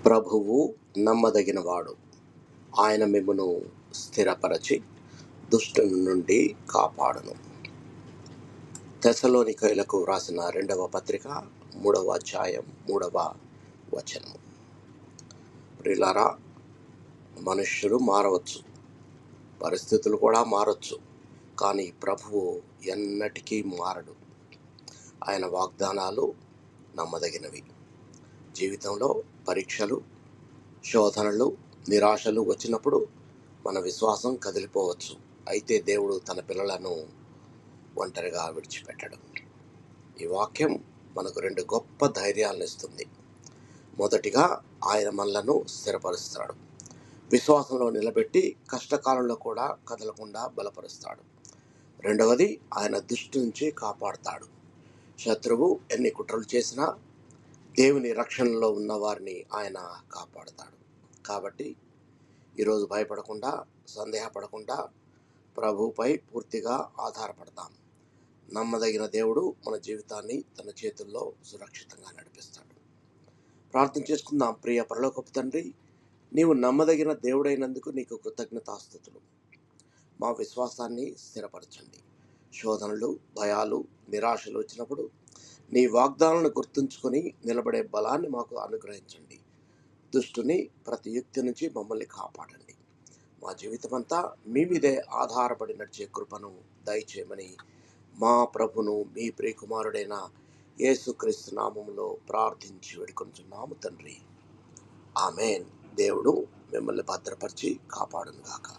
ప్రభువు నమ్మదగినవాడు. ఆయన మిమ్మును స్థిరపరచి దుష్టుని నుండి కాపాడును. తెస్సలోనికయులకు వ్రాసిన 2వ పత్రిక 3వ అధ్యాయం 3వ వచనం. ప్రియులారా, మనుష్యులు మారవచ్చు, పరిస్థితులు కూడా మారచ్చు, కానీ ప్రభువు ఎన్నటికీ మారడు. ఆయన వాగ్దానాలు నమ్మదగినవి. జీవితంలో పరీక్షలు, శోధనలు, నిరాశలు వచ్చినప్పుడు మన విశ్వాసం కదిలిపోవచ్చు. అయితే దేవుడు తన పిల్లలను ఒంటరిగా విడిచిపెట్టడు. ఈ వాక్యం మనకు 2 గొప్ప ధైర్యాలను ఇస్తుంది. మొదటిగా, ఆయన మనలను స్థిరపరుస్తాడు. విశ్వాసంలో నిలబెట్టి కష్టకాలంలో కూడా కదలకుండా బలపరుస్తాడు. రెండవది, ఆయన దుష్టు నుంచి కాపాడుతాడు. శత్రువు ఎన్ని కుట్రలు చేసినా దేవుని రక్షణలో ఉన్న వారిని ఆయన కాపాడుతాడు. కాబట్టి ఈరోజు భయపడకుండా, సందేహపడకుండా ప్రభువుపై పూర్తిగా ఆధారపడతాం. నమ్మదగిన దేవుడు మన జీవితాన్ని తన చేతుల్లో సురక్షితంగా నడిపిస్తాడు. ప్రార్థన చేసుకుందాం. ప్రియ పరలోకపు తండ్రి, నీవు నమ్మదగిన దేవుడైనందుకు నీకు కృతజ్ఞతాస్తుతులు. మా విశ్వాసాన్ని స్థిరపరచండి. శోధనలు, భయాలు, నిరాశలు వచ్చినప్పుడు నీ వాగ్దానాలను గుర్తుంచుకొని నిలబడే బలాన్ని మాకు అనుగ్రహించండి. దుష్టుని ప్రతి యుక్తి నుంచి మమ్మల్ని కాపాడండి. మా జీవితమంతా మీ మీదే ఆధారపడి నడిచే కృపను దయచేయమని మా ప్రభును, మీ ప్రియకుమారుడైన యేసుక్రీస్తు నామములో ప్రార్థించి వేడుకొనుచున్నాము తండ్రి. ఆమేన్. దేవుడు మిమ్మల్ని భద్రపరిచి కాపాడును గాక.